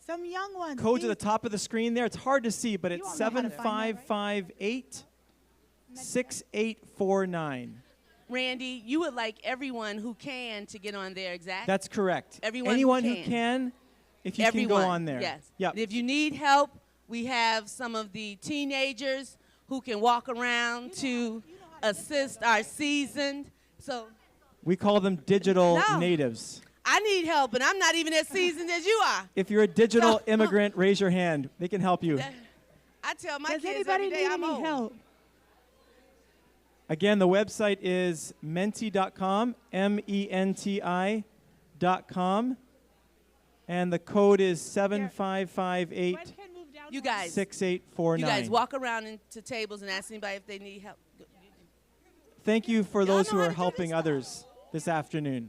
Some young ones. Code's at the top of the screen there. It's hard to see, but it's 7558-6849. Randy, you would like everyone who can to get on there, exactly? That's correct. Anyone who can, if you can go on there. Yes. Yep. And if you need help, we have some of the teenagers who can walk around to assist our seasoned. So we call them digital natives. I need help, and I'm not even as seasoned as you are. If you're a digital immigrant, raise your hand. They can help you. I tell my Does kids anybody every day need I'm any old. help? Again, the website is menti.com, MENTI.com, and the code is 7558-6849. You guys walk around into tables and ask anybody if they need help. Thank you for those who are helping others this afternoon.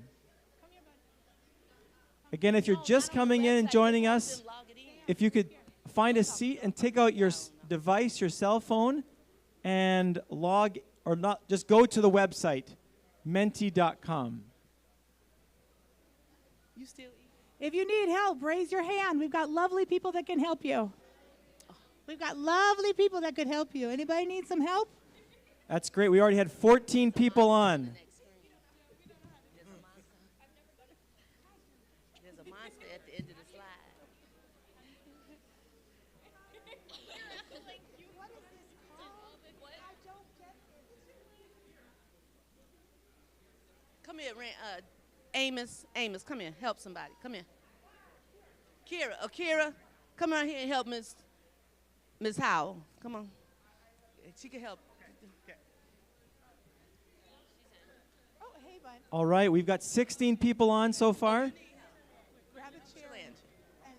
Again, if you're just coming in and joining us, if you could find a seat and take out your device, your cell phone, and log, or not, just go to the website, menti.com. If you need help, raise your hand. We've got lovely people that can help you. We've got lovely people that could help you. Anybody need some help? That's great. We already had 14 people on. There's a monster at the end of the slide. Come here, Amos, come here. Help somebody. Come here. Akira, come around here and help Miss Howell. Come on. She can help. Oh, hey, bud. All right, we've got 16 people on so far. Grab a chair and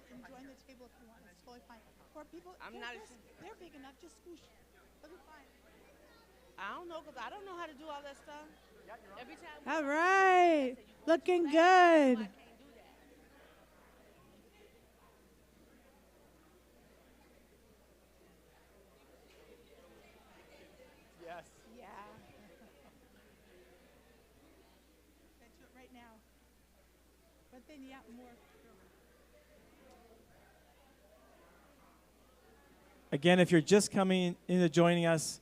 join the table if you want. It's totally fine. Or people, they're big enough. Just scoosh. They'll be fine. I don't know, because I don't know how to do all that stuff. Every time. All right. Looking good. Yes. Yeah. Let's do it right now. But then, yeah, more. Again, if you're just coming into joining us,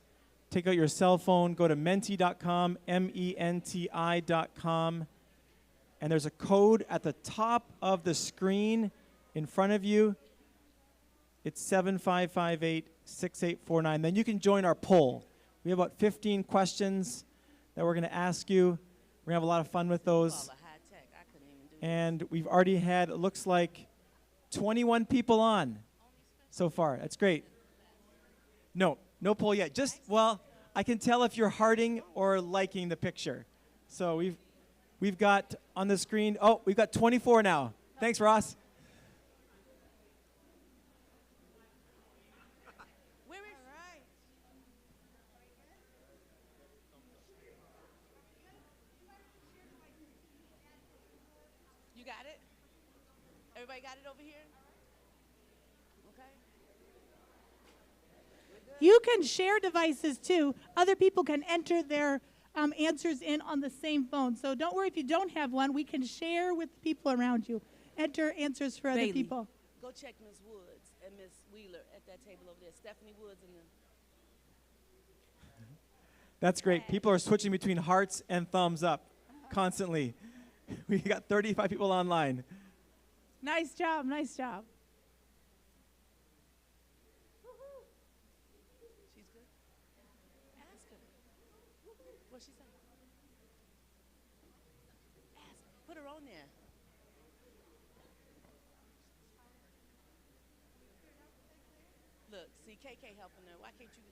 take out your cell phone, go to menti.com, MENTI.com, and there's a code at the top of the screen in front of you. It's 7558-6849. Then you can join our poll. We have about 15 questions that we're going to ask you. We're going to have a lot of fun with those. And we've already had, it looks like, 21 people on so far. That's great. No poll yet. Just, well, I can tell if you're hearting or liking the picture. So we've got on the screen, we've got 24 now. Thanks, Ross. You got it? Everybody got it over here? Okay. You can share devices too. Other people can enter their answers in on the same phone. So don't worry if you don't have one. We can share with the people around you. Enter answers for other people. Go check Ms. Woods and Ms. Wheeler at that table over there. Stephanie Woods and them. That's great. People are switching between hearts and thumbs up constantly. We got 35 people online. Nice job, nice job. She's good? Ask her. What'd she say? Ask her. Put her on there. Look, see, KK helping her. Why can't you?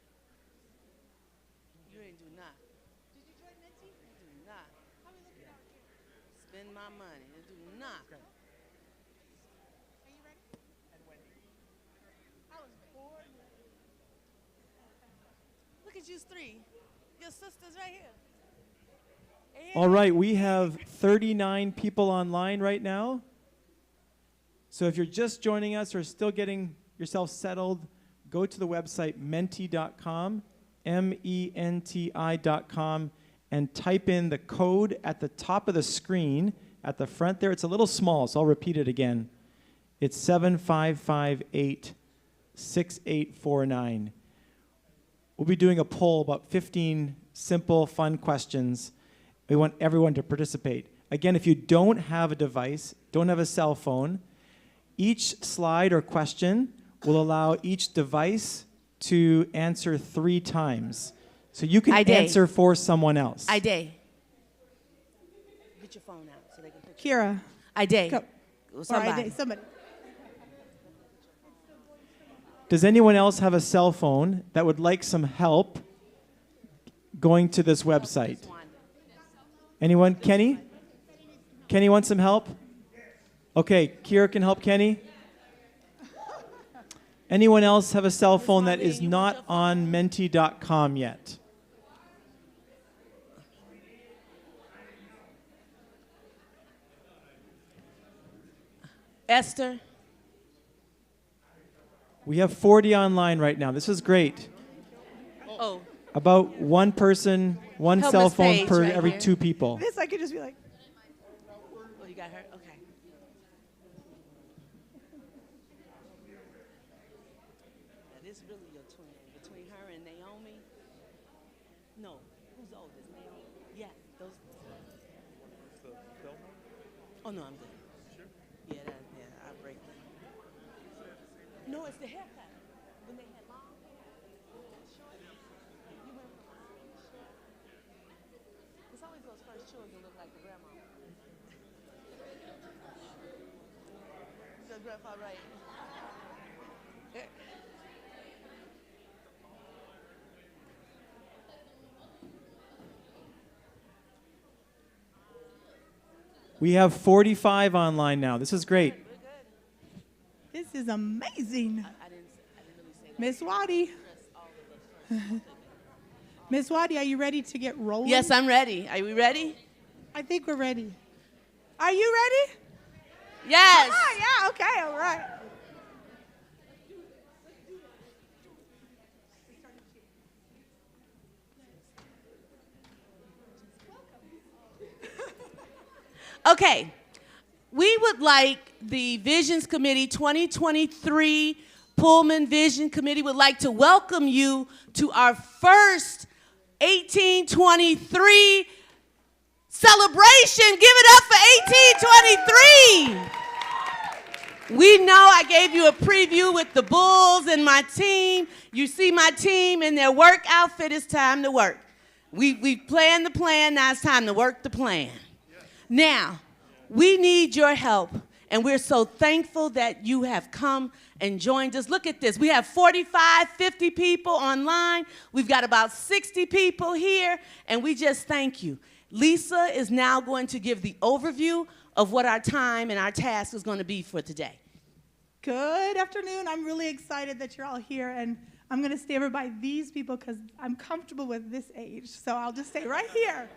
You ain't do nothing. Did you join Minty? Do not. How are we looking out here? Spend my money. You do nothing. Are you ready? And Wendy. I was bored. Look at you three. Your sisters right here. All right, we have 39 people online right now. So if you're just joining us or still getting yourself settled, go to the website menti.com, MENTI.com, and type in the code at the top of the screen at the front there. It's a little small, so I'll repeat it again. It's 7558-6849. We'll be doing a poll, about 15 simple, fun questions. We want everyone to participate. Again, if you don't have a device, don't have a cell phone, each slide or question will allow each device to answer 3 times. So you can answer for someone else. Get your phone out so they can put Kira. Go. Somebody. Somebody. Does anyone else have a cell phone that would like some help going to this website? Anyone? Kenny? Kenny wants some help? Okay, Kira can help Kenny. Anyone else have a cell phone that is not on menti.com yet? Esther? We have 40 online right now. This is great. Oh. About one person, one Help cell Miss phone Paige per right every here. 2 people. This I could just be like, Oh, you got her? Okay. That is really your twin. Between her and Naomi? No. Who's the oldest? Naomi? Yeah. Those. Oh, no, I'm good. Sure? Yeah, I'll break them. No, it's the haircut. When they had long short. You went from long to short. It's always those first children look like the grandma. So grandpa, right? We have 45 online now. This is great. this is amazing. I didn't really say that. Miss Waddy. Miss Waddy, are you ready to get rolling? Yes, I'm ready. Are we ready? I think we're ready. Are you ready? Yes. Oh, yeah, okay, all right. Okay. We would like the Visions Committee 2023 Pullman Vision Committee would like to welcome you to our first 1823 celebration. Give it up for 1823. We know I gave you a preview with the Bulls and my team. You see my team in their work outfit. It's time to work. We planned the plan. Now it's time to work the plan. Now, we need your help, and we're so thankful that you have come and joined us. Look at this. We have 45, 50 people online. We've got about 60 people here, and we just thank you. Lisa is now going to give the overview of what our time and our task is going to be for today. Good afternoon. I'm really excited that you're all here, and I'm going to stay over by these people because I'm comfortable with this age, so I'll just stay right here.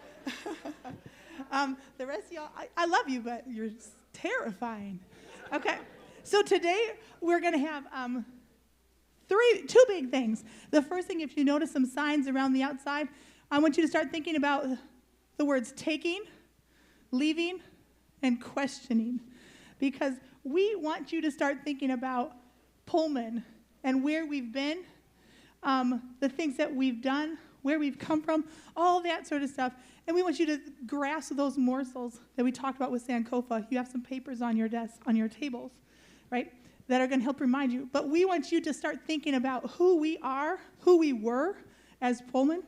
The rest of y'all, I love you, but you're terrifying. Okay, so today we're going to have two big things. The first thing, if you notice some signs around the outside, I want you to start thinking about the words taking, leaving, and questioning, because we want you to start thinking about Pullman and where we've been, the things that we've done, where we've come from, all that sort of stuff. And we want you to grasp those morsels that we talked about with Sankofa. You have some papers on your desk, on your tables, right, that are going to help remind you. But we want you to start thinking about who we are, who we were as Pullman,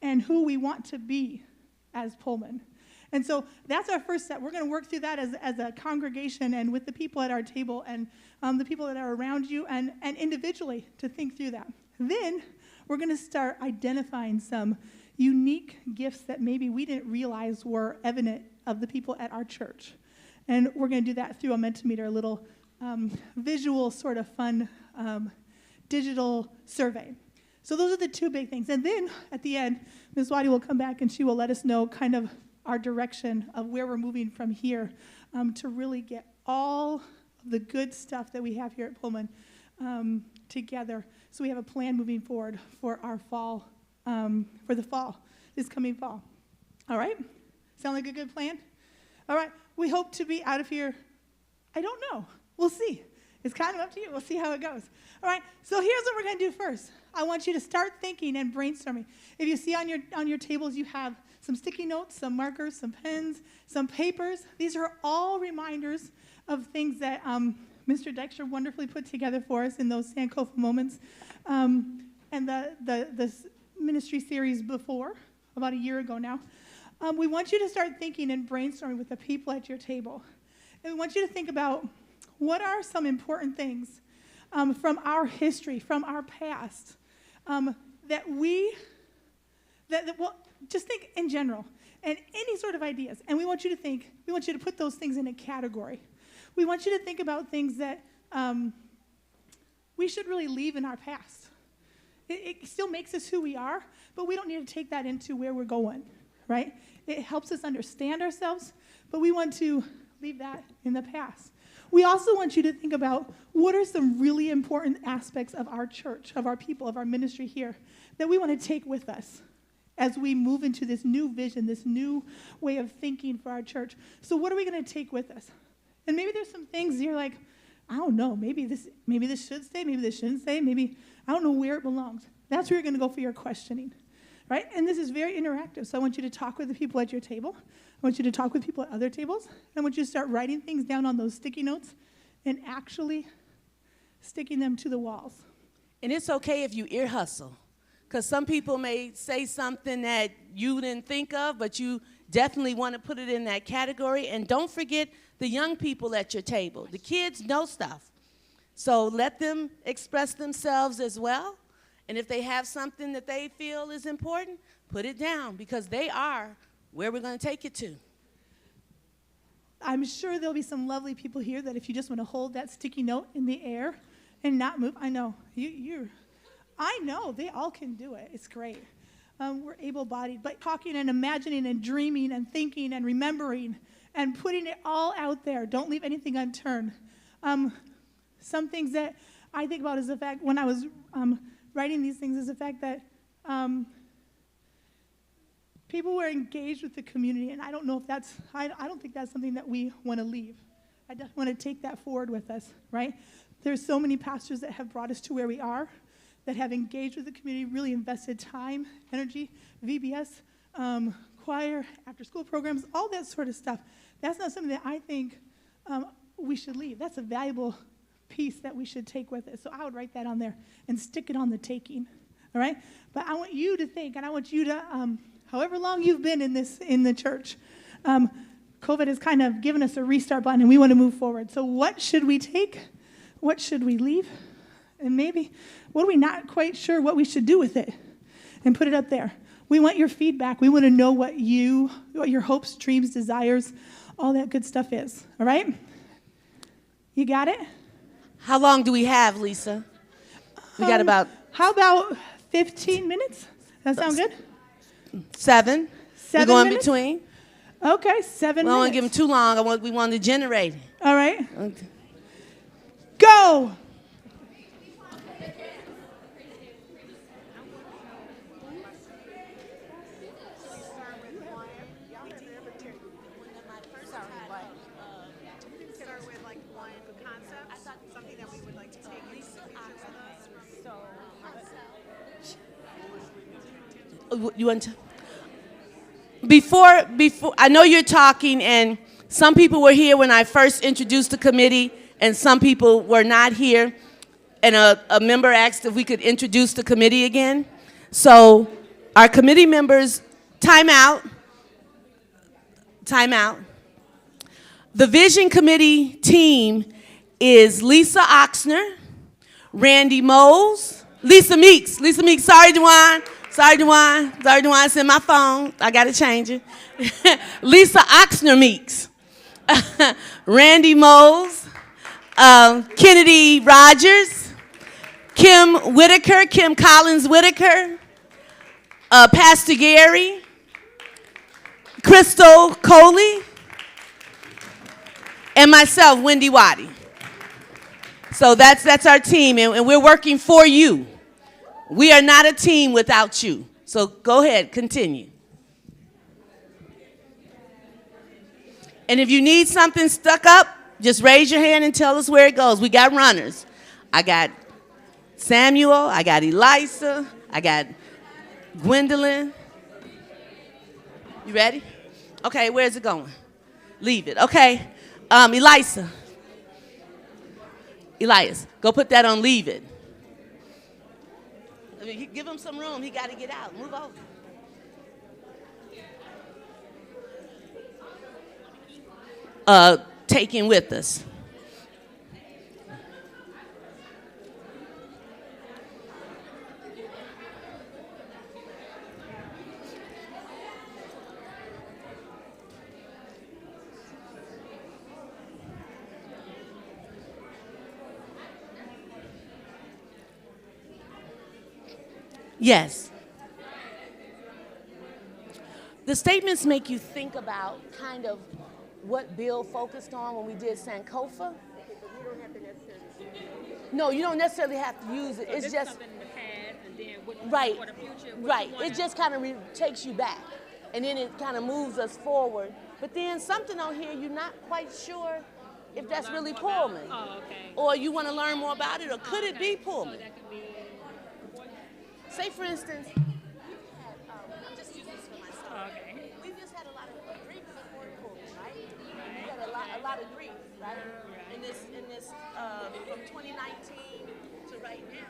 and who we want to be as Pullman. And so that's our first step. We're going to work through that as a congregation and with the people at our table and the people that are around you and individually to think through that. Then we're going to start identifying some unique gifts that maybe we didn't realize were evident of the people at our church. And we're going to do that through a Mentimeter, a little visual sort of fun digital survey. So those are the two big things. And then at the end, Ms. Waddy will come back and she will let us know kind of our direction of where we're moving from here to really get all of the good stuff that we have here at Pullman together. So we have a plan moving forward for our fall, for the fall, this coming fall. All right? Sound like a good plan? All right. We hope to be out of here, I don't know. We'll see. It's kind of up to you. We'll see how it goes. All right, so here's what we're going to do first. I want you to start thinking and brainstorming. If you see on your tables, you have some sticky notes, some markers, some pens, some papers. These are all reminders of things that Mr. Dykstra wonderfully put together for us in those Sankofa moments. And the ministry series before, about a year ago now. We want you to start thinking and brainstorming with the people at your table. And we want you to think about what are some important things from our history, from our past, well, just think in general, and any sort of ideas. And we want you to put those things in a category. We want you to think about things that we should really leave in our past. It still makes us who we are, but we don't need to take that into where we're going, right? It helps us understand ourselves, but we want to leave that in the past. We also want you to think about what are some really important aspects of our church, of our people, of our ministry here, that we want to take with us as we move into this new vision, this new way of thinking for our church. So what are we going to take with us? And maybe there's some things you're like, I don't know, maybe this should stay, maybe this shouldn't stay, maybe I don't know where it belongs. That's where you're going to go for your questioning, right? And this is very interactive, so I want you to talk with the people at your table. I want you to talk with people at other tables. I want you to start writing things down on those sticky notes and actually sticking them to the walls. And it's okay if you ear hustle, because some people may say something that you didn't think of, but you definitely want to put it in that category. And don't forget the young people at your table. The kids know stuff. So let them express themselves as well. And if they have something that they feel is important, put it down, because they are where we're going to take it to. I'm sure there'll be some lovely people here that if you just want to hold that sticky note in the air and not move, I know, I know, they all can do it. It's great. We're able-bodied, but talking and imagining and dreaming and thinking and remembering and putting it all out there. Don't leave anything unturned. Some things that I think about is the fact, when I was writing these things, is the fact that people were engaged with the community, and I don't know if that's, I don't think that's something that we want to leave. I definitely want to take that forward with us, right? There's so many pastors that have brought us to where we are, that have engaged with the community, really invested time, energy, VBS, choir, after-school programs, all that sort of stuff. That's not something that I think we should leave. That's a valuable piece that we should take with us. So I would write that on there and stick it on the taking, all right? But I want you to think, and I want you to, however long you've been in the church, COVID has kind of given us a restart button, and we want to move forward. So what should we take? What should we leave? And maybe, what are we not quite sure what we should do with it? And put it up there. We want your feedback. We want to know what your hopes, dreams, desires, all that good stuff is. All right? You got it? How long do we have, Lisa? We got about... How about 15 minutes? That sound good? 7. We're going minutes? Between. Okay, 7 minutes. We don't want to give them too long. We want to generate. All right. Okay. Go! You want to? Before, I know you're talking, and some people were here when I first introduced the committee, and some people were not here, and a member asked if we could introduce the committee again. So our committee members, time out. The Vision Committee team is Lisa Oxner, Randy Mose, Lisa Meeks, sorry, Dewan. Sorry, Dewan, it's in my phone. I got to change it. Lisa Oxner Meeks. Randy Mose. Kennedy Rogers. Kim Collins Whitaker. Pastor Gary. Crystal Coley. And myself, Wendy Waddy. So that's our team, and we're working for you. We are not a team without you. So go ahead, continue. And if you need something stuck up, Just raise your hand and tell us where it goes. We got runners. I got Samuel. I got Elisa. I got Gwendolyn. You ready? Okay, where's it going? Leave it. Okay. Elisa. Elias, go put that on leave it. I mean, give him some room. He got to get out. Move over. Taking with us. Yes. The statements make you think about kind of what Bill focused on when we did Sankofa. No, you don't necessarily have to use it. It's just right, right. It just kind of takes you back, and then it kind of moves us forward. But then something on here you're not quite sure if that's really Pullman, or you want to learn more about it, or could it be Pullman? Say, for instance, I'm just using this for myself. We've just had a lot of grief before Pullman, right? We had a lot of grief, right? In this from 2019 to right now.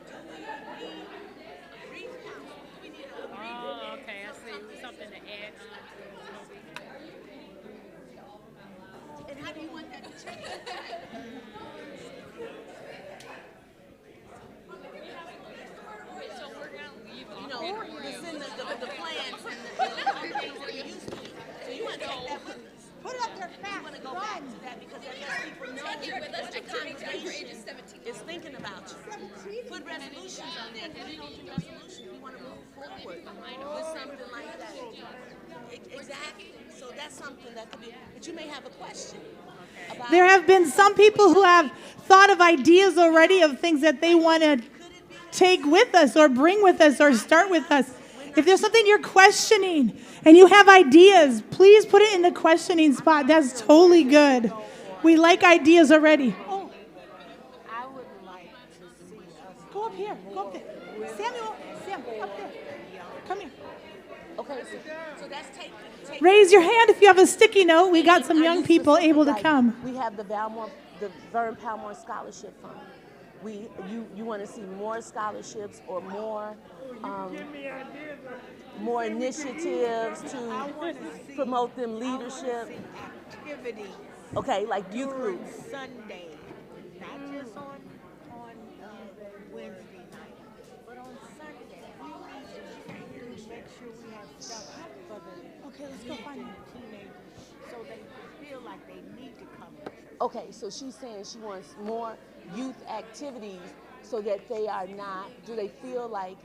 Do we need grief counsel? Do we need a grief? Oh, okay, I see. Something to add on to. And how do you want that to change? It's in the plans and the things that we used to do. So you want to take that with us. Put it up there fast. You want to go back to that because that lets people know what the congregation is thinking about you. Put resolutions on there. If we don't do resolutions, we want to move forward with something like that. Exactly. So that's something that could be, but you may have a question. There have been some people who have thought of ideas already of things that they want to take with us or bring with us or start with us. If there's something you're questioning and you have ideas, please put it in the questioning spot. That's totally good. We like ideas already. Oh. I would like to see us. Go up here. Go up there. Samuel, Sam, up there. Come here. Okay, so that's take. Raise your hand if you have a sticky note. We got some young people able to come. We have the Vern Palmore Scholarship Fund. You want to see more scholarships or more initiatives to promote them leadership. Activity Okay, like youth during groups. Sunday, not just on Wednesday night, but on Sunday. We need to make sure we have stuff for the Okay, let's go find it. teenagers so they feel like they need to come to church. Okay, so she's saying she wants more youth activities so that they are not, do they feel like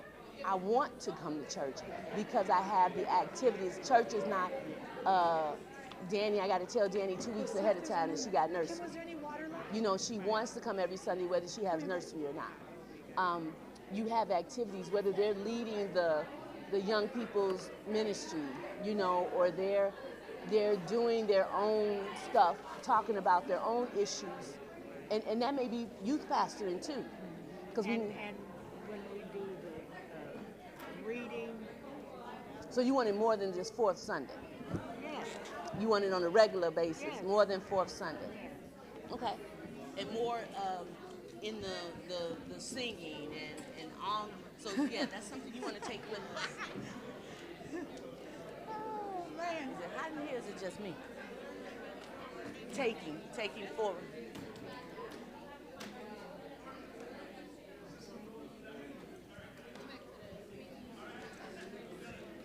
I want to come to church because I have the activities. Church is not, Danny, I got to tell Danny 2 weeks ahead of time that she got nursery. You know, she wants to come every Sunday whether she has nursery or not. You have activities, whether they're leading the young people's ministry, you know, or they're doing their own stuff, talking about their own issues. And that may be youth pastoring too. And when we do the reading, So you want it more than just fourth Sunday. yes, You want it on a regular basis, Yes. more than fourth Sunday. Okay. And more in the singing and all. So yeah, that's something you want to take with us. Oh, man. Is it hot in here or is it just me? Taking forward.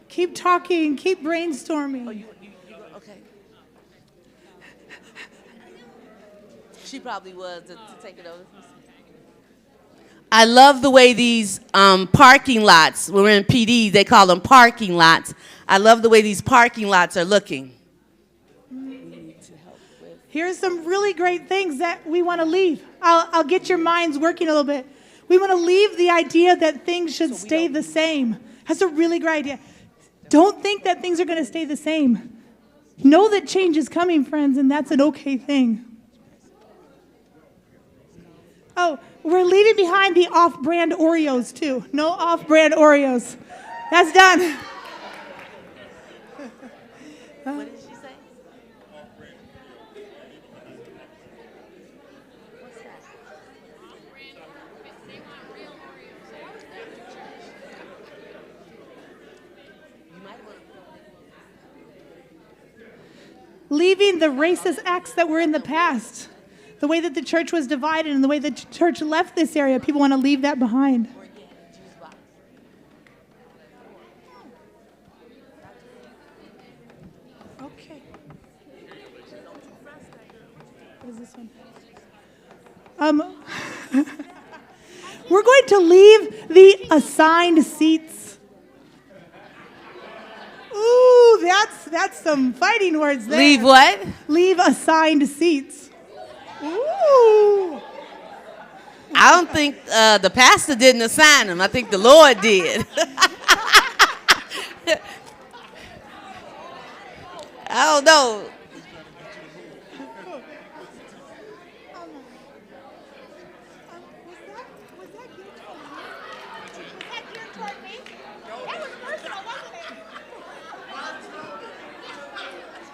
Keep talking. Keep brainstorming. Oh, you okay. She probably was to take it over. I love the way these parking lots, when we're in PD, they call them parking lots. I love the way these parking lots are looking. Here's some really great things that we want to leave. I'll get your minds working a little bit. We want to leave the idea that things should stay the same. That's a really great idea. Don't think that things are going to stay the same. Know that change is coming, friends, and that's an okay thing. Oh, we're leaving behind the off-brand Oreos, too. No off-brand Oreos. That's done. What did she say? What's that? You might want to. Leaving the racist acts that were in the past. The way that the church was divided and the way the church left this area, people want to leave that behind. Okay. What is this one? We're going to leave the assigned seats. Ooh, that's some fighting words there. Leave what? Leave assigned seats. Ooh. I don't think the pastor didn't assign them. I think the Lord did. I don't know.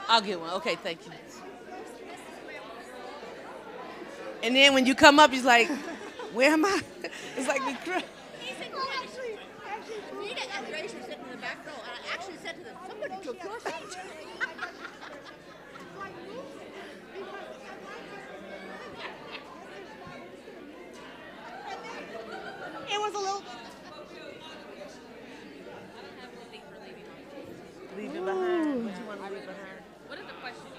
I'll get one. Okay, thank you. And then when you come up, he's like, where am I? It's like we cry. Rita and Grace were sitting in the back row, and I actually said to them, somebody took your seat. It was a little Leave it behind. What you want to leave behind? What is the question?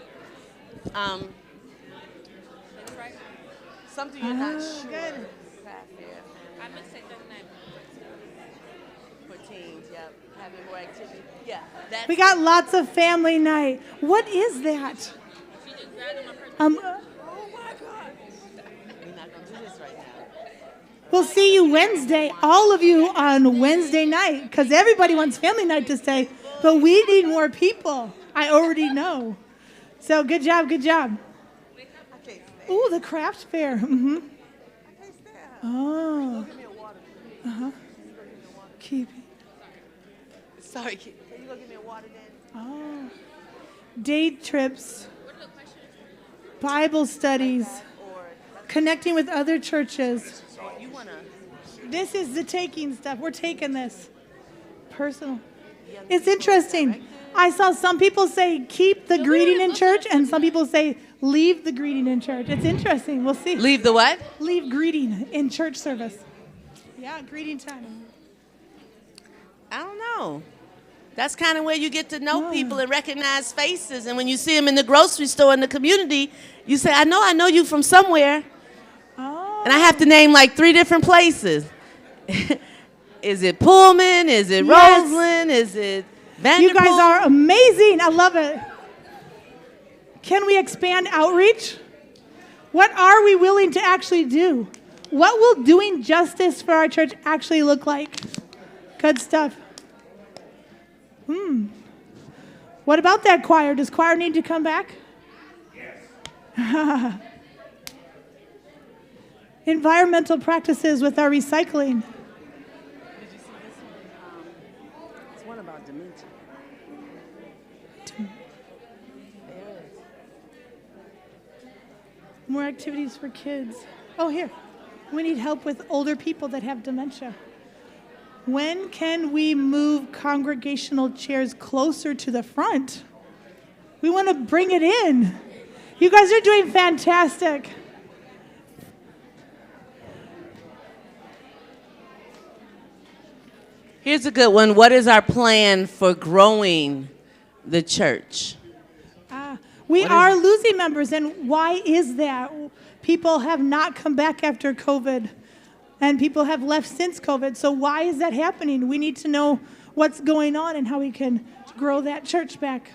Something you're not sure. good. I must say 39. For teens, yeah. Having more activity. Yeah. That's We got lots of family night. What is that? She just grabbed on my person. Um, We're not going to do this right now. we'll see you Wednesday, all of you on Wednesday night, because everybody wants family night to stay, but we need more people. I already know. So good job, good job. Ooh, the craft fair. Mm-hmm. Oh. Uh-huh. Keep it. Sorry, can you go get me a water then? Oh. Day trips. Bible studies. Connecting with other churches. You want to? This is the taking stuff. We're taking this. Personal. It's interesting. I saw some people say keep the greeting in church, and some people say leave the greeting in church. It's interesting. We'll see. Leave the what? Leave greeting in church service. Yeah, greeting time. I don't know. That's kind of where you get to know people and recognize faces. And when you see them in the grocery store in the community, you say, I know you from somewhere. Oh. And I have to name like 3 different places. Is it Pullman? Is it Yes. Roseland? Is it Vanderbilt? You guys are amazing. I love it. Can we expand outreach? What are we willing to actually do? What will doing justice for our church actually look like? Good stuff. What about that choir? Does choir need to come back? Yes. Environmental practices with our recycling. It's one about dementia. More activities for kids. Oh, here. We need help with older people that have dementia. When can we move congregational chairs closer to the front? We want to bring it in. You guys are doing fantastic. Here's a good one. What is our plan for growing the church? We are losing members, and why is that? People have not come back after COVID, and people have left since COVID. So why is that happening? We need to know what's going on and how we can grow that church back.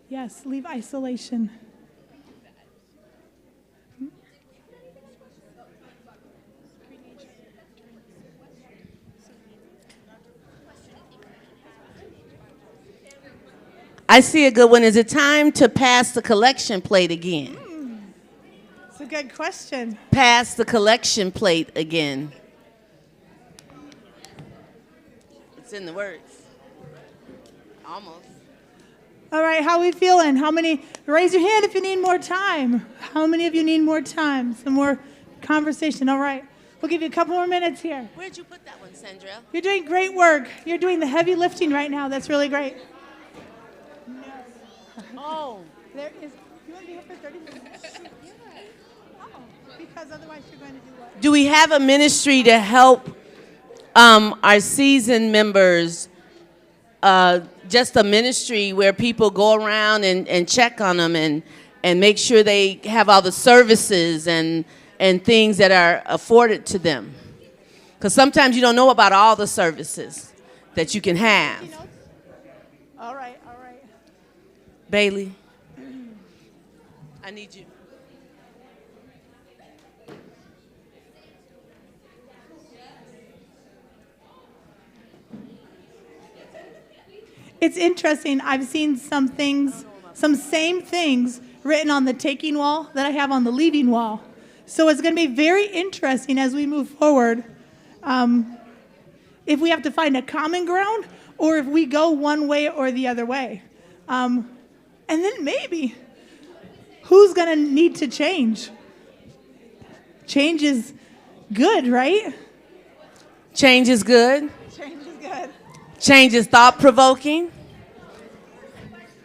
Yes, leave isolation. I see a good one. Is it time to pass the collection plate again? It's a good question. Pass the collection plate again. It's in the words. Almost. All right, how we feeling? How many? Raise your hand if you need more time. How many of you need more time? Some more conversation. All right. We'll give you a couple more minutes here. Where'd you put that one, Sandra? You're doing great work. You're doing the heavy lifting right now. That's really great. Oh. There is. You want to be here for 30 minutes? Oh, because otherwise you're going to do what? Do we have a ministry to help our seasoned members? Just a ministry where people go around and check on them and make sure they have all the services and things that are afforded to them. Because sometimes you don't know about all the services that you can have. All right, all right. Bailey, I need you. It's interesting. I've seen some things, some same things written on the taking wall that I have on the leaving wall. So it's going to be very interesting as we move forward. If we have to find a common ground or if we go one way or the other way. And then maybe who's going to need to change? Change is good, right? Change is good. Change is good. Change is thought-provoking.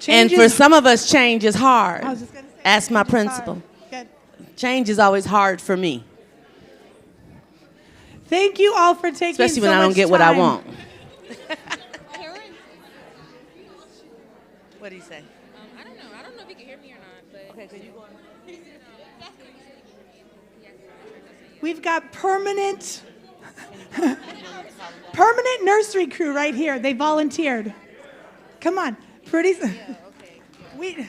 And for some of us, change is hard. I was just gonna say, Ask my change is hard. principal. Good. Change is always hard for me, Thank you all for taking especially so when I don't much get what I time. want. What do you say? I don't know. I don't know if you can hear me or not, but. Okay, could you go on? We've got permanent nursery crew right here. They volunteered. Come on, pretty. We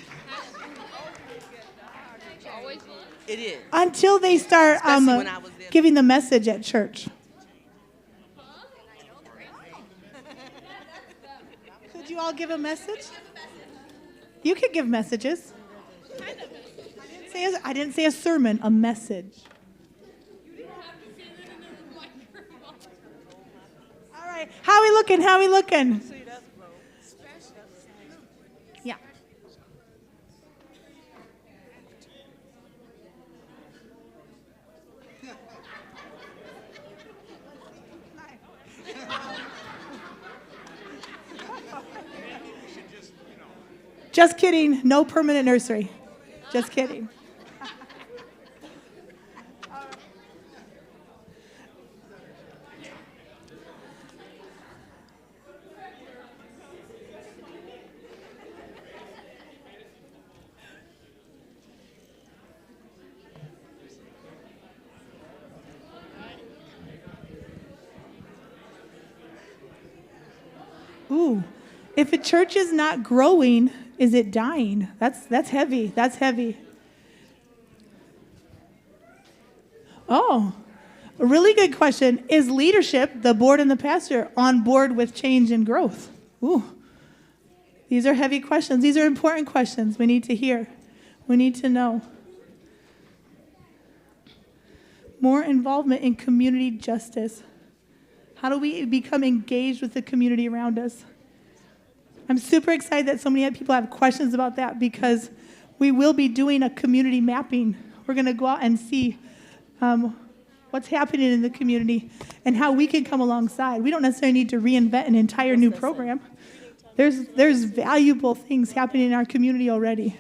It is. until they start Especially when I was there. giving the message at church. Could you all give a message? You could give messages. I didn't say a sermon, a message. All right, how we looking? How we looking? Yeah. Just kidding. No permanent nursery. Just kidding. Ooh, if a church is not growing, is it dying? That's heavy. That's heavy. Oh, a really good question. Is leadership, the board and the pastor, on board with change and growth? Ooh, these are heavy questions. These are important questions we need to hear. We need to know. More involvement in community justice. How do we become engaged with the community around us? I'm super excited that so many people have questions about that because we will be doing a community mapping. We're going to go out and see what's happening in the community and how we can come alongside. We don't necessarily need to reinvent an entire new program. There's valuable things happening in our community already.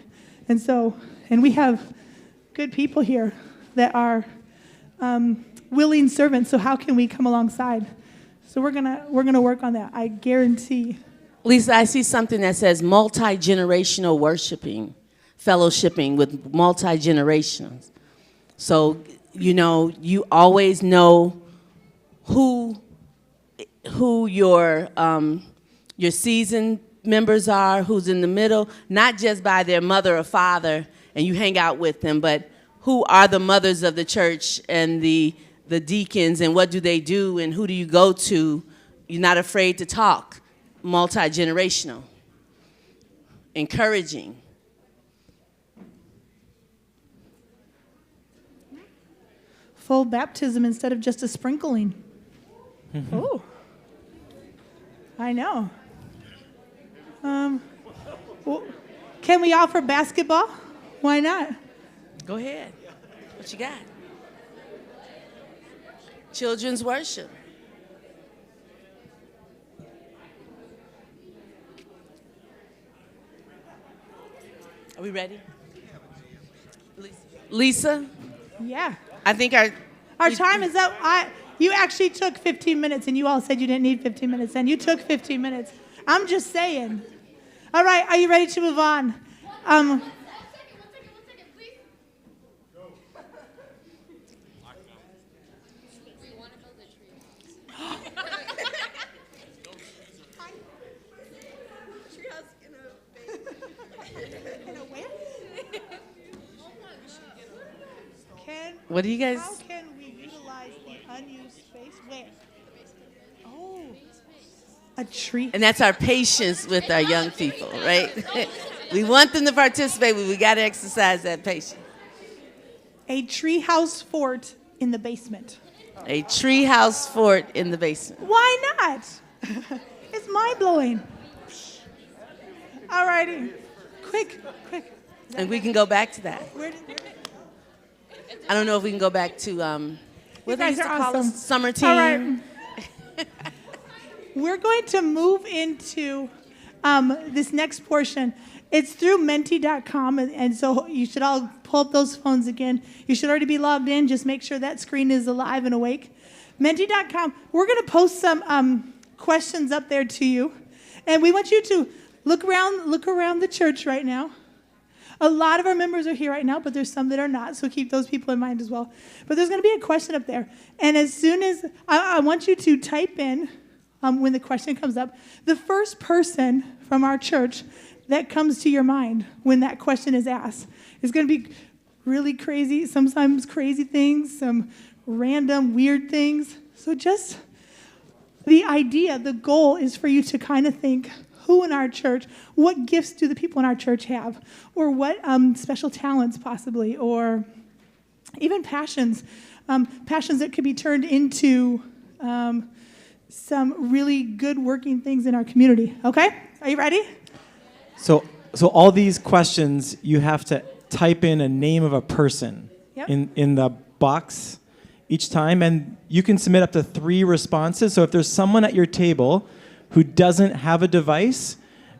And we have good people here that are willing servants. So how can we come alongside? So we're gonna work on that. I guarantee. Lisa, I see something that says multi-generational worshiping, fellowshipping with multi-generations. So, you always know who your seasoned members are, who's in the middle, not just by their mother or father, and you hang out with them, but who are the mothers of the church and the deacons, and what do they do, and who do you go to? You're not afraid to talk. Multi-generational. encouraging. Full baptism instead of just a sprinkling. Oh, I know. Well, can we offer basketball? Why not? Go ahead. What you got? Children's worship. Are we ready? Lisa? Yeah. I think Our time is up. You actually took 15 minutes, and you all said you didn't need 15 minutes, and you took 15 minutes. I'm just saying. All right, are you ready to move on? One second, please. What do you guys? How can we utilize the unused space? Where? Oh, a tree. And that's our patience with our young people, right? We want them to participate, but we got to exercise that patience. A treehouse fort in the basement. A treehouse fort in the basement. Why not? It's mind blowing. All righty, quick. And we can go back to that. Where did I don't know if we can go back to what they guys used to are call awesome. us, summer team. All right. We're going to move into this next portion. It's through menti.com, and so you should all pull up those phones again. You should already be logged in. Just make sure that screen is alive and awake. Menti.com, we're going to post some questions up there to you, and we want you to look around the church right now. A lot of our members are here right now, but there's some that are not, so keep those people in mind as well. But there's going to be a question up there, and as soon as I want you to type in when the question comes up, the first person from our church that comes to your mind when that question is asked is going to be really crazy, sometimes crazy things, some random weird things. So just the goal is for you to kind of think, who in our church, what gifts do the people in our church have? Or what special talents possibly, or even passions that could be turned into some really good working things in our community. Okay? Are you ready? So all these questions, you have to type in a name of a person in the box each time, and you can submit up to 3 responses. So if there's someone at your table who doesn't have a device,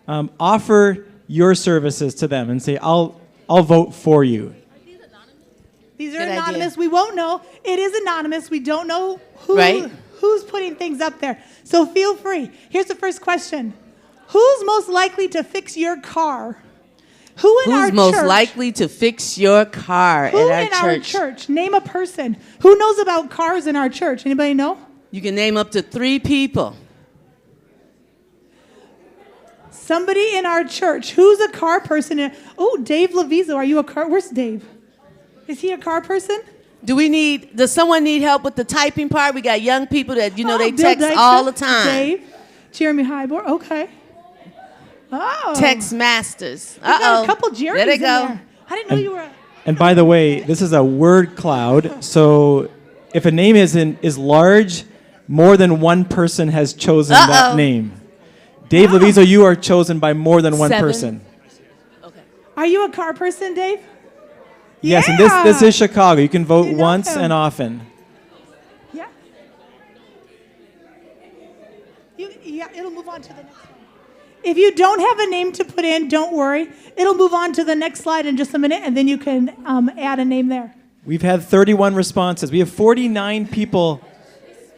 offer your services to them and say, I'll vote for you. These are Good anonymous. idea. We won't know. It is anonymous. We don't know Right. who's putting things up there. So feel free. Here's the first question. Who's most likely to fix your car? Who's most likely to fix your car Who at in our our church? church? Name a person. Who knows about cars in our church? Anybody know? You can name up to 3 people. Somebody in our church. Who's a car person? Oh, Dave Levizo. Are you a car? Where's Dave? Is he a car person? Does someone need help with the typing part? We got young people that, they Bill text Dykstra, all the time. Dave. Jeremy Hybor. Okay. Oh. Text masters. We got a couple Jeremys There they in go. there. I didn't know you were. And by the way, this is a word cloud, so if a name is large, more than one person has chosen that name. Dave Levizo, you are chosen by more than one 7. person. Okay. Are you a car person, Dave? Yes, and Yeah. this is Chicago. You can vote You know once him. and often. Yeah. It'll move on to the next one. If you don't have a name to put in, don't worry. It'll move on to the next slide in just a minute, and then you can add a name there. We've had 31 responses. We have 49 people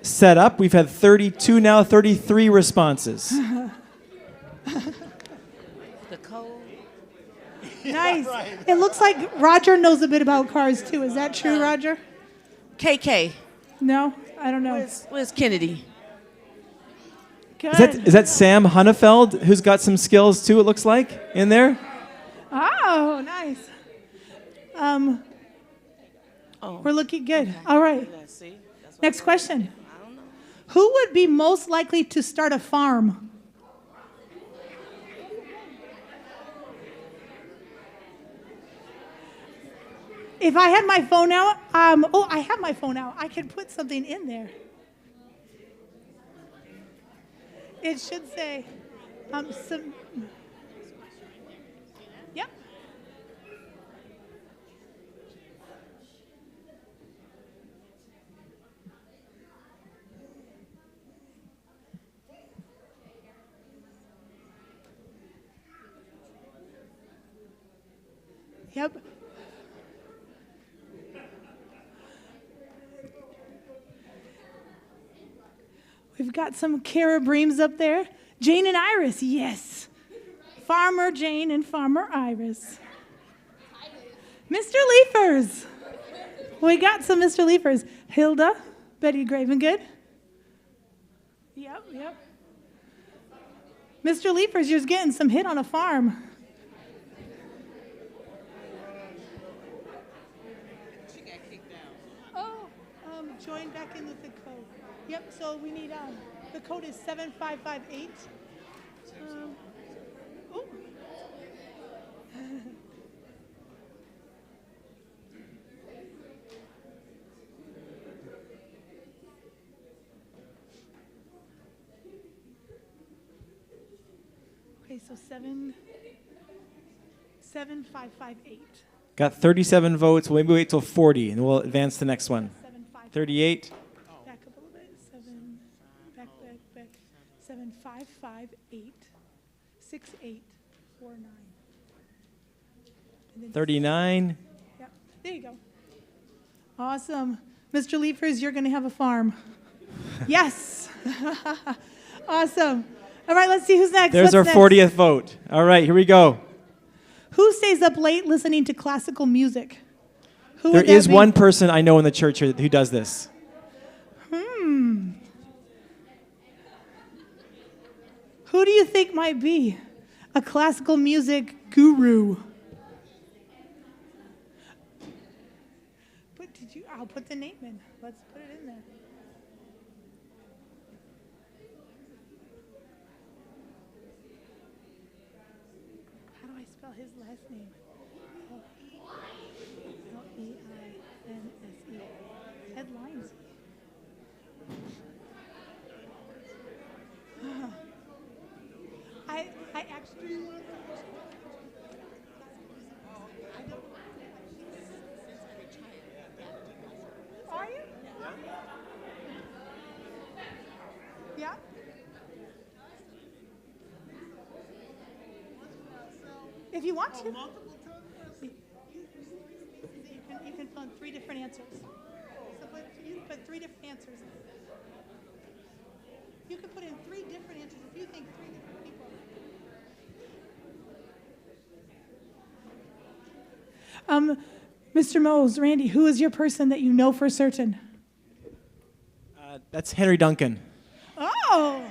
set up. We've had 32 now, 33 responses. The code. Nice. It looks like Roger knows a bit about cars, too. Is that true, Roger? KK. No? I don't know. Where's Kennedy? Good. Is that Sam Hunnefeld, who's got some skills too, it looks like, in there? Oh, nice. We're looking good. All right. Next question. Who would be most likely to start a farm? If I had my phone out, I have my phone out. I can put something in there. It should say, some. Yep. Yep. We've got some Carabreams up there. Jane and Iris, yes. Farmer Jane and Farmer Iris. Mr. Leafers. We got some Mr. Leafers. Hilda, Betty Gravengood. Yep. Mr. Leafers, you're getting some hit on a farm. Join back in with the code. Yep, so we need, the code is 7558. Oh. Okay, so 7558. Got 37 votes. We'll maybe wait till 40, and we'll advance to the next one. 38. Back up a little bit. Back. 7558 6849. 39. Yep. There you go. Awesome. Mr. Leafers, you're going to have a farm. Yes. Awesome. All right, let's see who's next. There's our 40th vote. All right, here we go. Who stays up late listening to classical music? There is one person I know in the church here who does this. Who do you think might be a classical music guru? I'll put the name in. Let's put it in there. How do I spell his last name? L-E-I-N-S-E. Headlines. I actually. Are you? Yeah. If you want to. You can fill in 3 different answers. So you can put 3 different answers. You can put in 3 different answers if you think 3 different people. Mr. Mose, Randy, who is your person that you know for certain? That's Henry Duncan. Oh,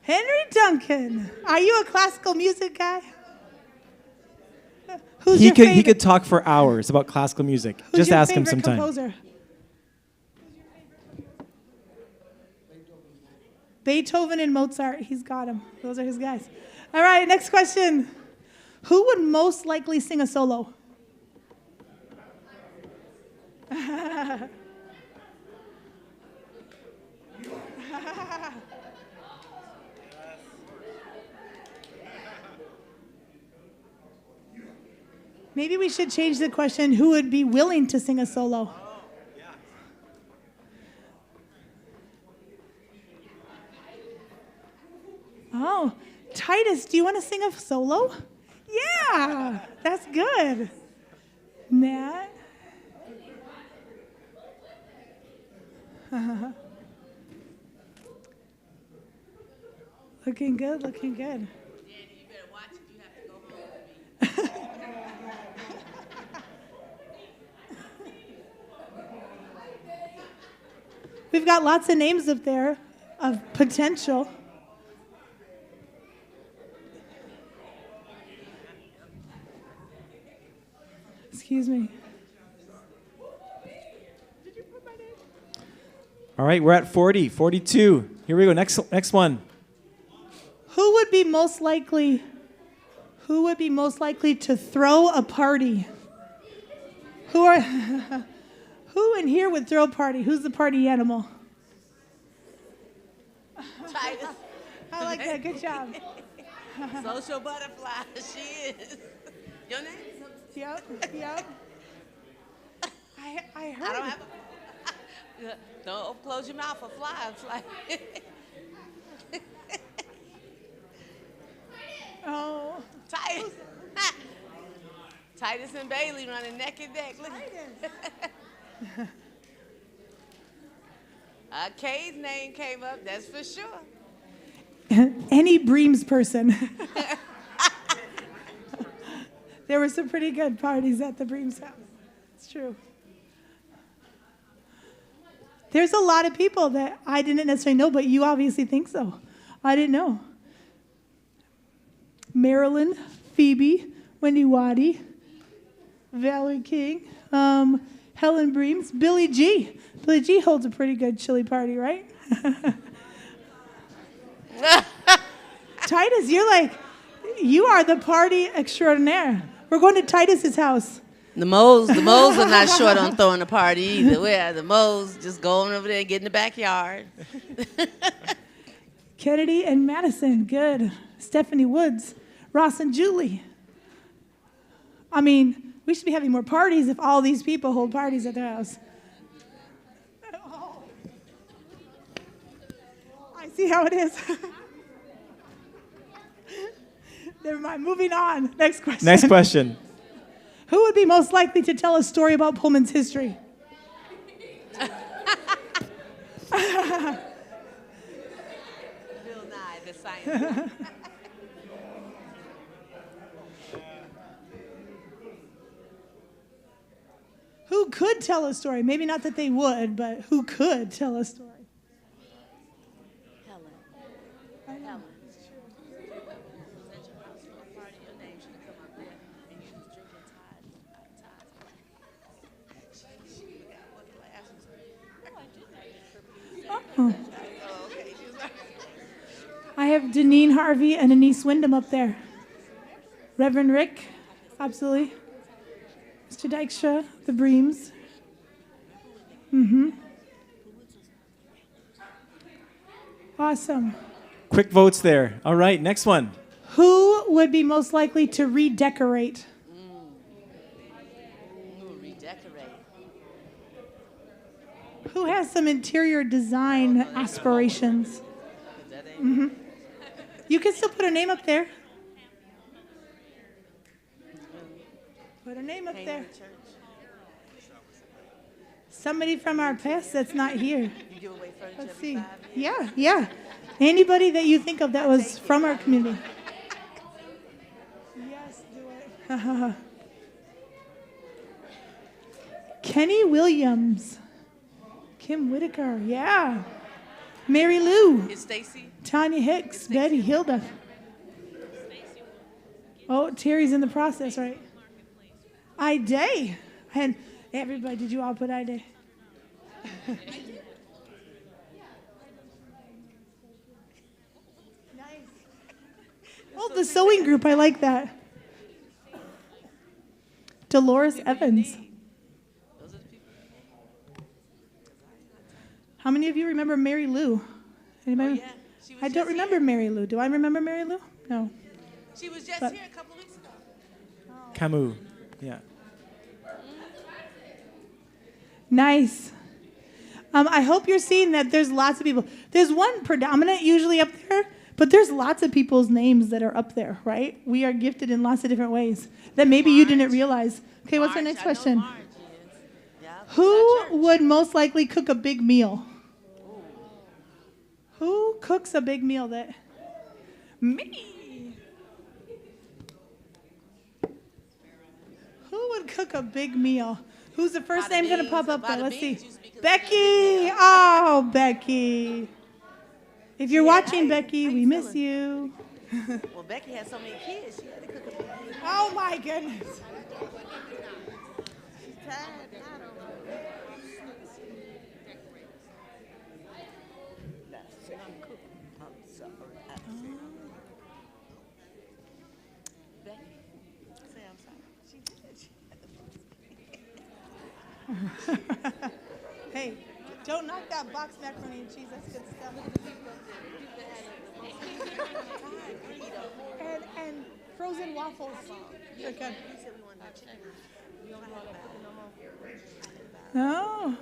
Henry Duncan. Are you a classical music guy? Who's your favorite? He could talk for hours about classical music. Who's Just your ask him favorite sometime. Composer? Beethoven and Mozart. He's got them. Those are his guys. All right, next question. Who would most likely sing a solo? Maybe we should change the question, who would be willing to sing a solo? Oh, Titus, do you want to sing a solo? Yeah, that's good. Matt? Looking good, looking good. Danny, you better watch it. You have to go home with me. We've got lots of names up there of potential. Excuse me. Did you put my name? All right, we're at 40, 42. Here we go. Next one. Who would be most likely to throw a party? Who in here would throw a party? Who's the party animal? Titus. I like that. Good job. Social butterfly. She is. Your name? Yep. I heard. I don't have a. Don't close your mouth for flies. Like. Oh. Titus. Titus and Bailey running neck and neck. Look. Kay's name came up, that's for sure. Any Breams person. There were some pretty good parties at the Breams house. It's true. There's a lot of people that I didn't necessarily know, but you obviously think so. I didn't know. Marilyn, Phoebe, Wendy Waddy, Valerie King, Helen Breams, Billy G. Billy G holds a pretty good chili party, right? Titus, you are the party extraordinaire. We're going to Titus's house. The moles are not short on throwing a party either. Where the moles just going over there and get in the backyard. Kennedy and Madison, good. Stephanie Woods, Ross and Julie. I mean, we should be having more parties if all these people hold parties at their house. Oh. I see how it is. Never mind, moving on. Next question. Who would be most likely to tell a story about Pullman's history? Bill Nye, the scientist. Who could tell a story? Maybe not that they would, but who could tell a story? Helen. Helen. Oh. I have Deneen Harvey and Anise Wyndham up there. Reverend Rick, absolutely. Mr. Dykstra, the Breams. Awesome. Quick votes there. All right, next one. Who would be most likely to redecorate? Redecorate. Who has some interior design aspirations? You can still put a name up there. Put a name up there. Somebody from our past that's not here. You give away furniture Let's every see. 5 years? Yeah. Anybody that you think of that was from our community. Yes, do it. Kenny Williams. Kim Whitaker, yeah. Mary Lou. Is Stacy? Tanya Hicks, Betty, Hilda. Oh, Terry's in the process, right? I-Day. And everybody, did you all put I-Day? Nice. Oh, the sewing group, I like that. Dolores Evans. How many of you remember Mary Lou? Anybody? Yeah. I don't remember Mary Lou. Do I remember Mary Lou? No. She was just But- here a couple weeks ago. Camus. Yeah. Nice. I hope you're seeing that there's lots of people. There's one predominant usually up there, but there's lots of people's names that are up there, right? We are gifted in lots of different ways that maybe you didn't realize. Okay, what's our next question? Who would most likely cook a big meal? Who cooks a big meal that? Me. Who would cook a big meal? Who's the first name going to pop up there? Let's see. Becky. Oh, Becky. If you're watching, Becky, we miss you. Well, Becky had so many kids, she had to cook a big meal. Oh, my goodness. Hey, don't knock that box macaroni and cheese. That's good stuff. And frozen waffles. They're good. Oh,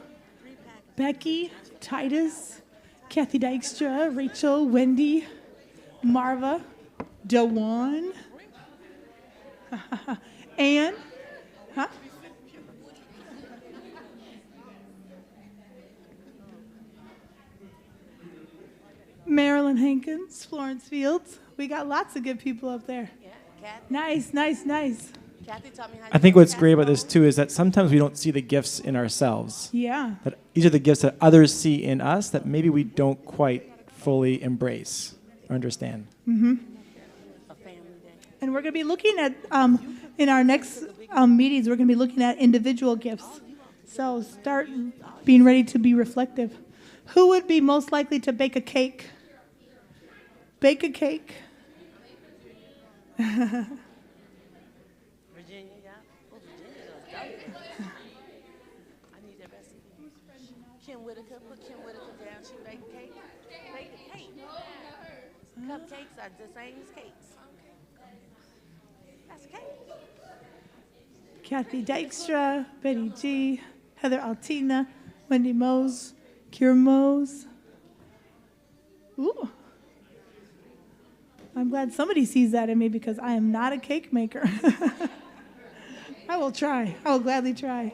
Becky, Titus, Kathy Dykstra, Rachel, Wendy, Marva, Dewan, Ann, huh? Marilyn Hankins, Florence Fields. We got lots of good people up there. Nice. Kathy taught me how to I think do what's great about this casserole. too is that sometimes we don't see the gifts in ourselves. Yeah. That these are the gifts that others see in us that maybe we don't quite fully embrace or understand. A family day. And we're going to be looking at, in our next meetings, we're going to be looking at individual gifts. So start being ready to be reflective. Who would be most likely to bake a cake? Bake a cake. Virginia, yeah. Oh, Virginia does double. I need that recipe. Kim Whitaker, put Kim Whitaker down. She baked cake. Baked a cake. Cupcakes are the same as cakes. That's a cake. Kathy Dykstra, Betty G, Heather Altina, Wendy Mose, Kira Mose. Ooh. I'm glad somebody sees that in me because I am not a cake maker. I will try. I will gladly try.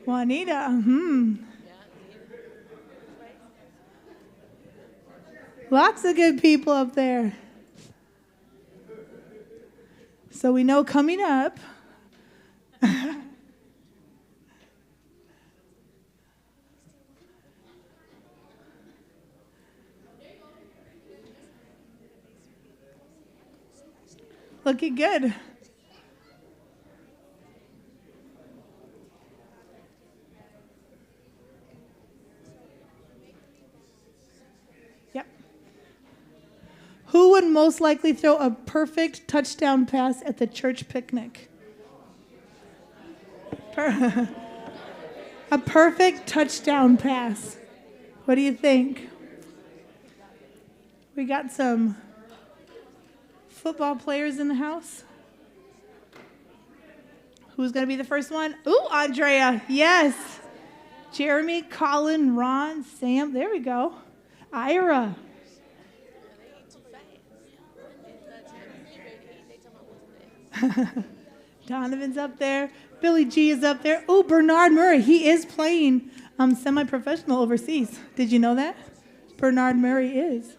Juanita, Lots of good people up there. So we know coming up, looking good. Yep. Who would most likely throw a perfect touchdown pass at the church picnic? A perfect touchdown pass. What do you think? We got some football players in the house. Who's going to be the first one? Ooh, Andrea. Yes. Jeremy, Colin, Ron, Sam. There we go. Ira. Donovan's up there. Billy G is up there. Oh, Bernard Murray. He is playing semi-professional overseas. Did you know that? Bernard Murray is.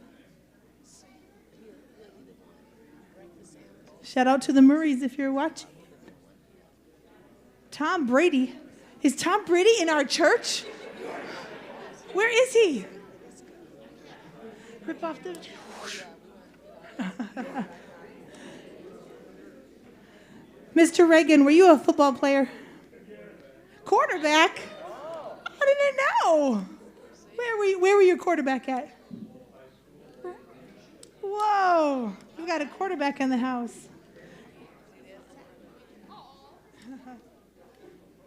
Shout out to the Murrays if you're watching. Tom Brady. Is Tom Brady in our church? Where is he? Rip off the... Mr. Reagan, were you a football player? Quarterback? I didn't know. Where were your quarterback at? Whoa. We got a quarterback in the house.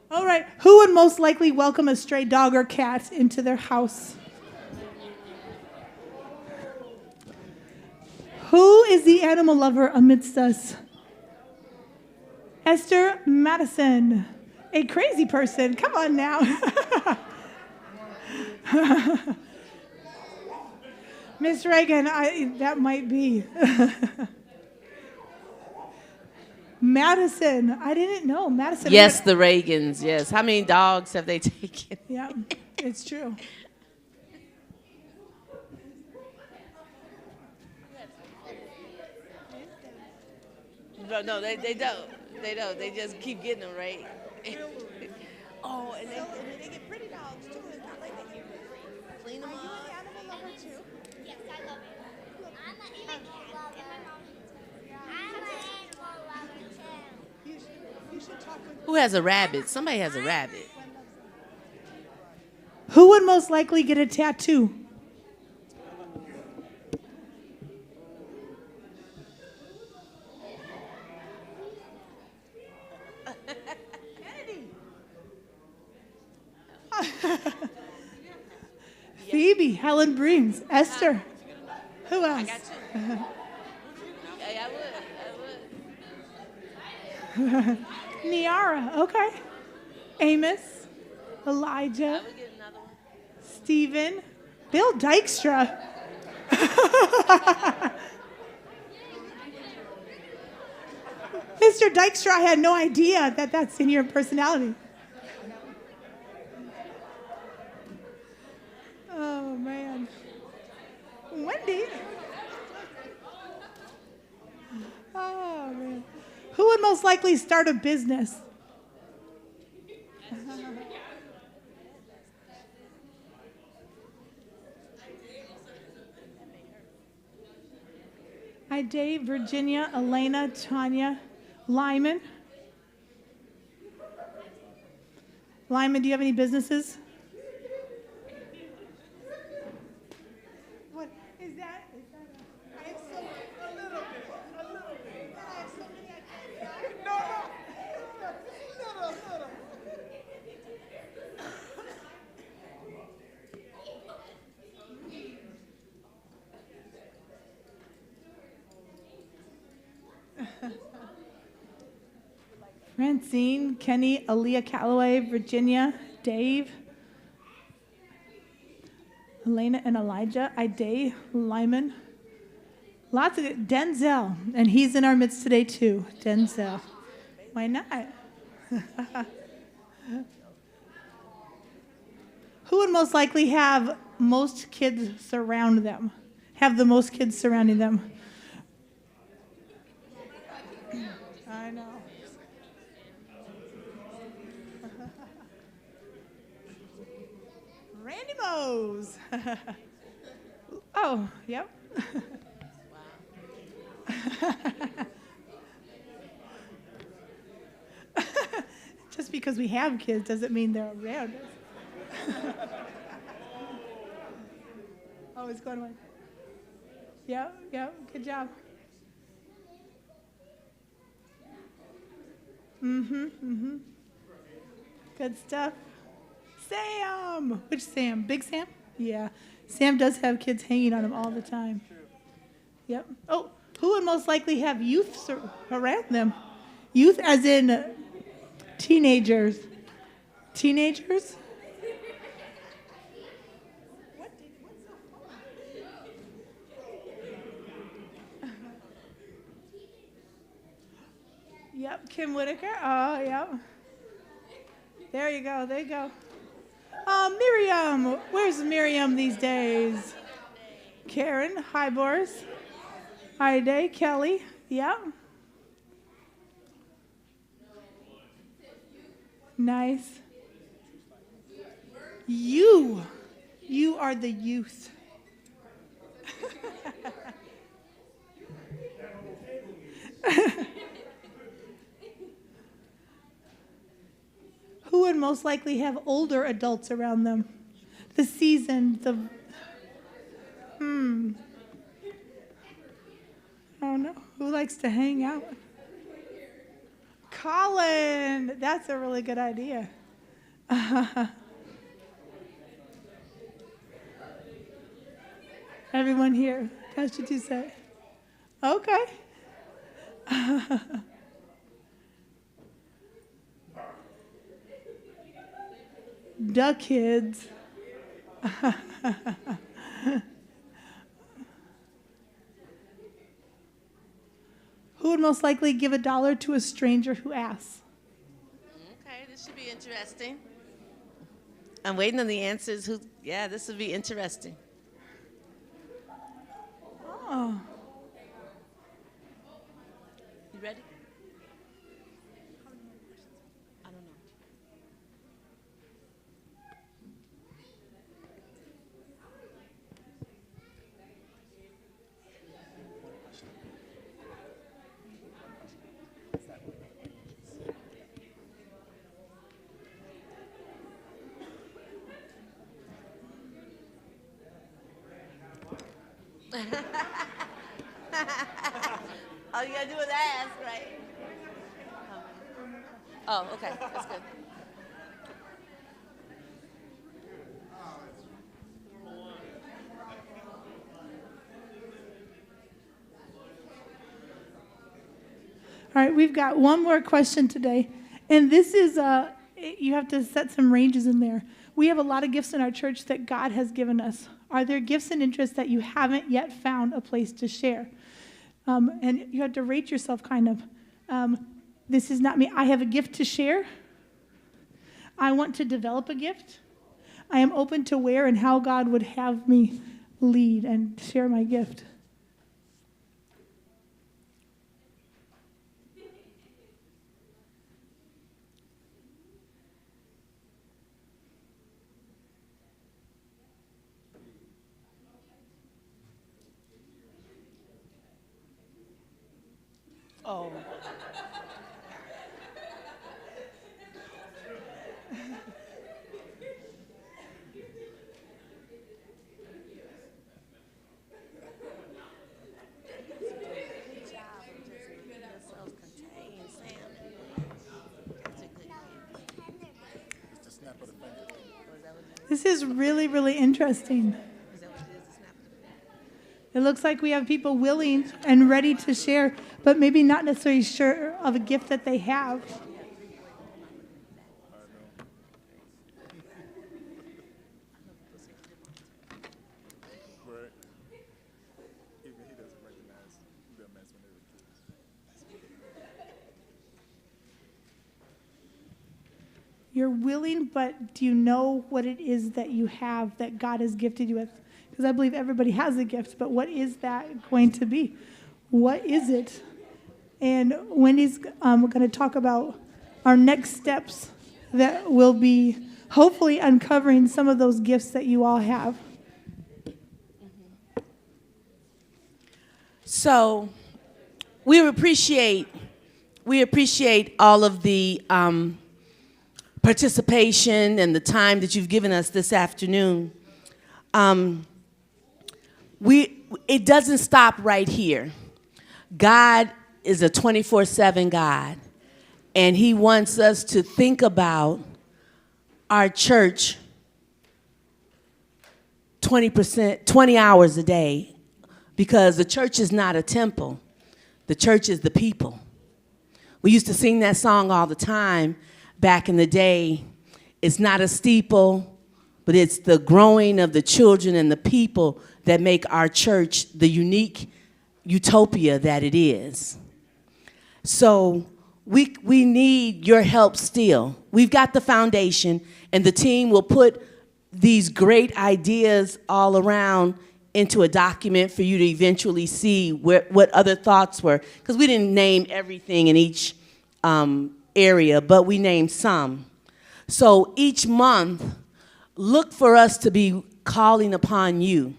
All right. Who would most likely welcome a stray dog or cat into their house? Who is the animal lover amidst us? Esther Madison, a crazy person. Come on now. Miss Reagan, that might be. Madison, I didn't know. Madison. Yes, the Reagans, yes. How many dogs have they taken? Yeah, it's true. No, they don't. They don't. They just keep getting them, right? Oh, and they get pretty dogs, too. It's not like they clean them up. Yes, I love it. I'm an animal lover. I'm an animal lover too. You should talk with. Who has a rabbit? Somebody has a rabbit. Who would most likely get a tattoo? Phoebe, Helen Breams, Esther. Who else? I got you. Yeah, I would. Niara, okay. Amos, Elijah, I would get another one. Stephen, Bill Dykstra. Mr. Dykstra, I had no idea that that's in your personality. Oh, man. Wendy. Oh, man. Who would most likely start a business? Hi, Dave, Virginia, Elena, Tanya, Lyman. Lyman, do you have any businesses? What is that? I have so a little bit. I have so many I can't. No. Francine, Kenny, Aaliyah Calloway, Virginia, Dave, Elena and Elijah, Ide, Lyman. Lots of Denzel, and he's in our midst today too. Denzel. Why not? Who would most likely have most kids surround them? Have the most kids surrounding them? I know. Randy Mose. Oh, yep. Just because we have kids doesn't mean they're around us. Oh, it's going away. Yep, good job. Good stuff. Sam! Which Sam? Big Sam? Yeah. Sam does have kids hanging on him all the time. True. Yep. Oh, who would most likely have youth around them? Youth as in teenagers. Teenagers? What's so fun? Yep, Kim Whitaker. Oh, yep. There you go. Miriam. Where's Miriam these days? Karen. Hi, Boris. Hi, Day. Kelly. Yeah. Nice. You are the youth. Who would most likely have older adults around them? The seasoned, Oh no, who likes to hang out? Colin, that's a really good idea. Everyone here, Pastor Toussaint. Okay. Duh kids. Who would most likely give $1 to a stranger who asks? Okay, this should be interesting. I'm waiting on the answers. Yeah, this will be interesting. Oh. You ready? I don't know. All you gotta do is ask, right? Oh, okay, that's good. All right, we've got one more question today. And this is, you have to set some ranges in there. We have a lot of gifts in our church that God has given us. Are there gifts and interests that you haven't yet found a place to share? And you have to rate yourself kind of. This is not me. I have a gift to share. I want to develop a gift. I am open to where and how God would have me lead and share my gift. Oh. This is really, really interesting. It looks like we have people willing and ready to share, but maybe not necessarily sure of a gift that they have. You're willing, but do you know what it is that you have that God has gifted you with? Because I believe everybody has a gift, but what is that going to be? What is it? And Wendy's going to talk about our next steps that will be hopefully uncovering some of those gifts that you all have. So we appreciate all of the participation and the time that you've given us this afternoon. It doesn't stop right here. God is a 24/7 God, and he wants us to think about our church 20 hours a day, because the church is not a temple. The church is the people. We used to sing that song all the time back in the day. It's not a steeple, but it's the growing of the children and the people that make our church the unique utopia that it is. So we need your help still. We've got the foundation, and the team will put these great ideas all around into a document for you to eventually see what other thoughts were. Because we didn't name everything in each area, but we named some. So each month, look for us to be calling upon you.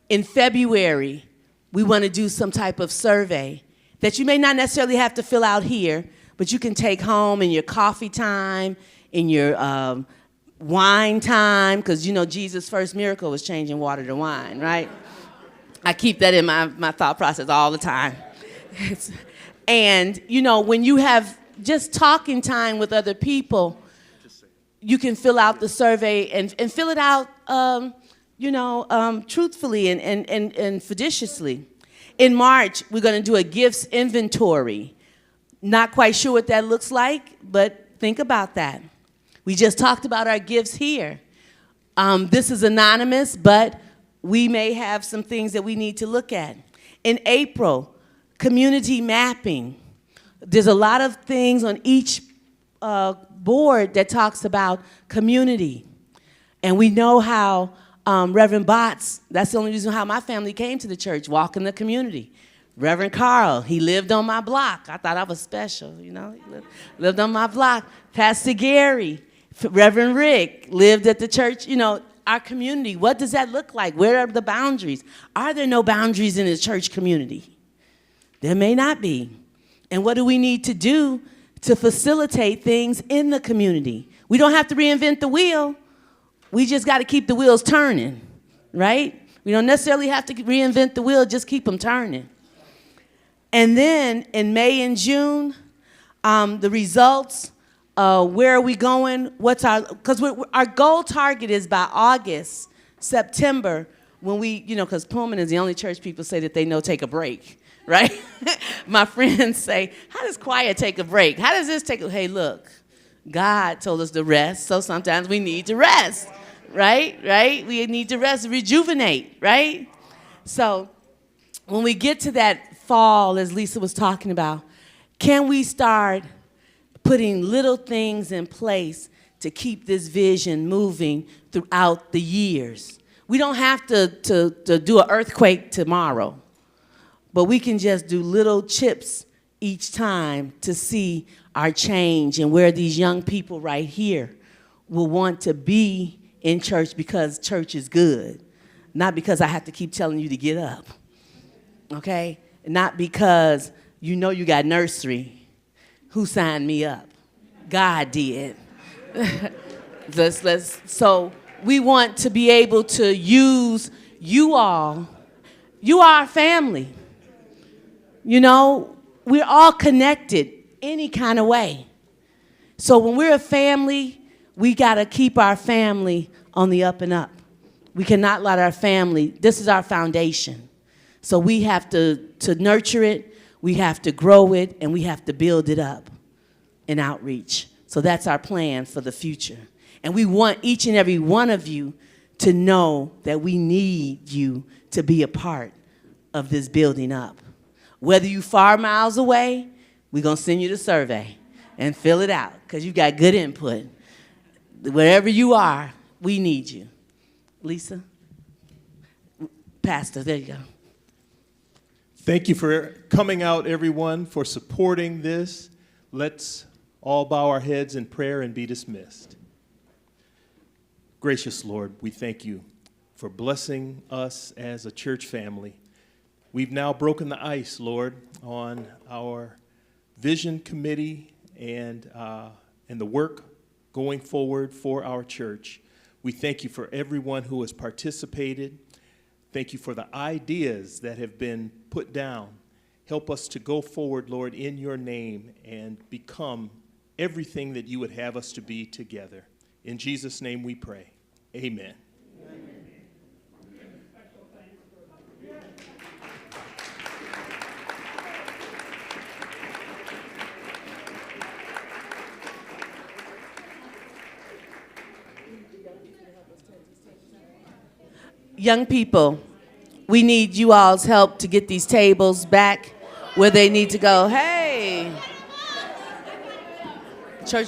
In February, we want to do some type of survey that you may not necessarily have to fill out here, but you can take home in your coffee time, in your wine time, because you know Jesus' first miracle was changing water to wine, right? I keep that in my thought process all the time. And, you know, when you have just talking time with other people, you can fill out the survey and fill it out, truthfully and fiduciously. In March, we're going to do a gifts inventory. Not quite sure what that looks like, but think about that. We just talked about our gifts here. This is anonymous, but we may have some things that we need to look at. In April, community mapping. There's a lot of things on each board that talks about community. And we know how Reverend Botts, that's the only reason how my family came to the church, walk in the community. Reverend Carl, he lived on my block. I thought I was special, you know. He lived on my block. Pastor Gary, Reverend Rick lived at the church, you know, our community. What does that look like? Where are the boundaries? Are there no boundaries in the church community? There may not be. And what do we need to do to facilitate things in the community? We don't have to reinvent the wheel. We just got to keep the wheels turning, right? We don't necessarily have to reinvent the wheel, just keep them turning. And then in May and June, the results, where are we going? What's because our goal target is by August, September, when we, because Pullman is the only church people say that they know take a break, right? My friends say, how does choir take a break? How does this take a, hey, look, God told us to rest, so sometimes we need to rest, right? We need to rest, rejuvenate, right? So when we get to that fall, as Lisa was talking about, can we start putting little things in place to keep this vision moving throughout the years? We don't have to do an earthquake tomorrow, but we can just do little chips each time to see our change and where these young people right here will want to be in church because church is good, not because I have to keep telling you to get up, okay? Not because you know you got nursery. Who signed me up? God did. So we want to be able to use you all. You are our family. We're all connected any kind of way. So when we're a family, we got to keep our family on the up and up. We cannot let our family, this is our foundation. So we have to nurture it, we have to grow it, and we have to build it up in outreach. So that's our plan for the future. And we want each and every one of you to know that we need you to be a part of this building up. Whether you far miles away, we're going to send you the survey and fill it out because you got good input. Wherever you are, we need you. Lisa? Pastor, there you go. Thank you for coming out, everyone, for supporting this. Let's all bow our heads in prayer and be dismissed. Gracious Lord, we thank you for blessing us as a church family. We've now broken the ice, Lord, on our vision committee and the work going forward for our church. We thank you for everyone who has participated. Thank you for the ideas that have been put down. Help us to go forward, Lord, in your name and become everything that you would have us to be together. In Jesus' name we pray. Amen. Young people, we need you all's help to get these tables back where they need to go. Hey, church.